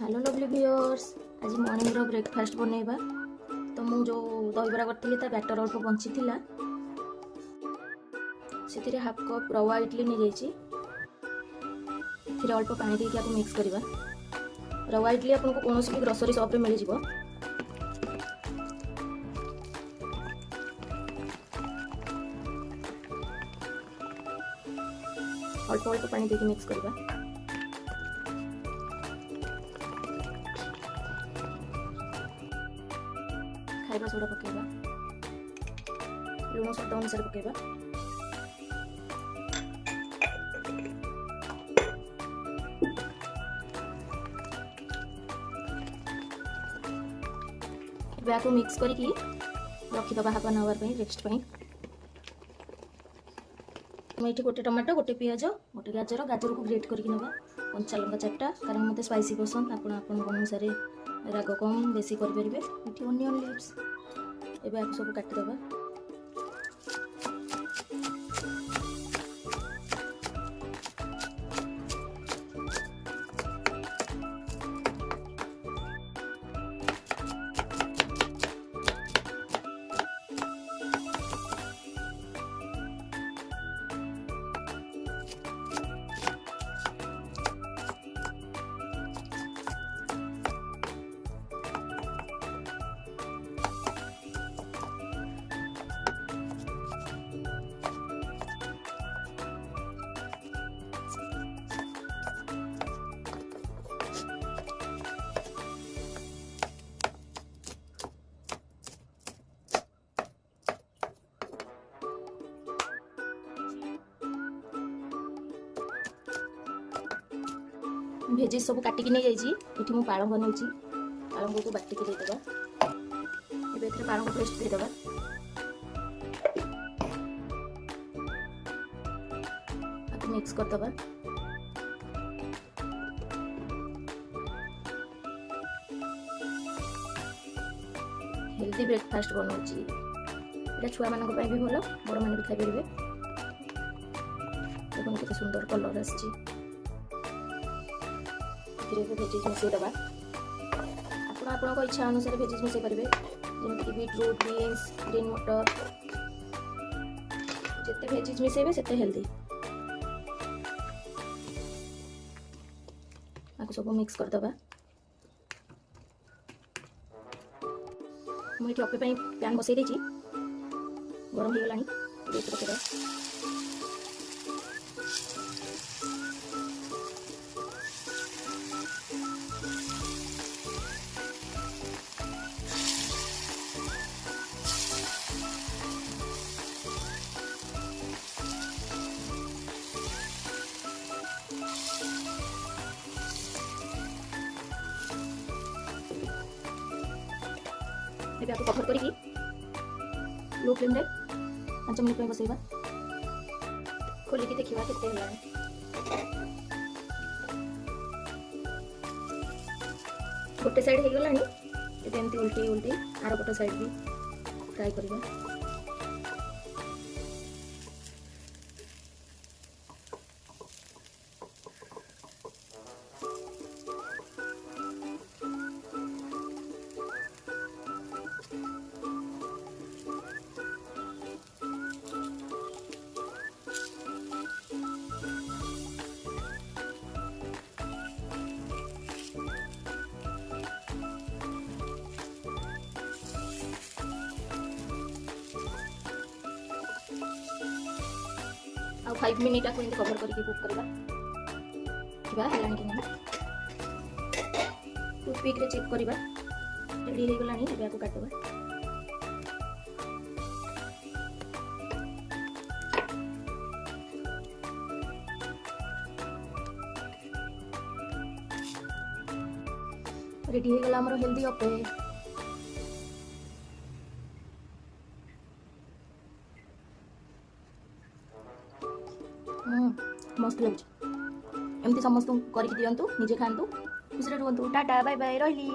Hello lovely viewers, आज morning रो breakfast बनैबा। तो मु जो दहीबरा करथिली ता बैटर अल्प बंची थिला, सेतिरे हाफ कप रवा इडली नै जाईची। एथिरे अल्प पानी देके आपन मिक्स करबा। रवा इडली आपन को कोनोसी भी ग्रोसरी शॉप रे मिल जिवो। अल्प अल्प पानी देके मिक्स करबा। खाइबा सोडा पकेबा, लुण स्वाद अनुसार पकेबा। को मिक्स करके रखीदबा हाफ एन आवर रेस्ट पाई। मैं गोटे टमाटो, गोटे पियाज, गोटे गाजर, गाजर को ग्रेट करके नवा, कंचा लंका 4टा, कारण मत स्पाइसी पसंद। आपण अनुसार राग कम बेसी करेंगे। ये ओनियन लिप्स एवं सब काटिदबा। भेजेस सब काटिक नहीं जाइए। ये मुझे पालंग नहीं, पालंग को बाटिक देदेबा। ये पालंग पेस्ट देदेबा। मिक्स करदबा। हेल्दी ब्रेकफास्ट बनाऊँगी। ये छुआ मान भी भल, बड़ मैंने भी खाईपर। देखो केते सुंदर कलर आसी। भेजिज मिसेदबा। आपण इच्छा अनुसार भेजिज मिसे पारे, जमीक बीटरूट, बीन्स, ग्रीन मटर। जिते भेजिज मिसेबे सेते हेल्दी। आपको सब मिक्स करदबा। मुझे अप्पे पैन बसई देछि, गरम हो गलानी। ये आपको कवर करी लो फ्लेम रे 5 मिनट बसैबा। खोलिकी देखा केते होला। गोटे साइड हो गलानी। एमती उल्टी उल्टी आर गोटे साइड भी फ्राई करबा। और 5 मिनट को कवर करके कुक करबा। टूथपिक रे चेक करबा। रेडी हो गलानी। एबे को काटबा। रेडी हो गला हमर हेल्दी अप्पे। मस्त लगे। एमती समस्त करके दिंतु, निजे खातु, खुशी रुहतु। टाटा बाय बाय रही।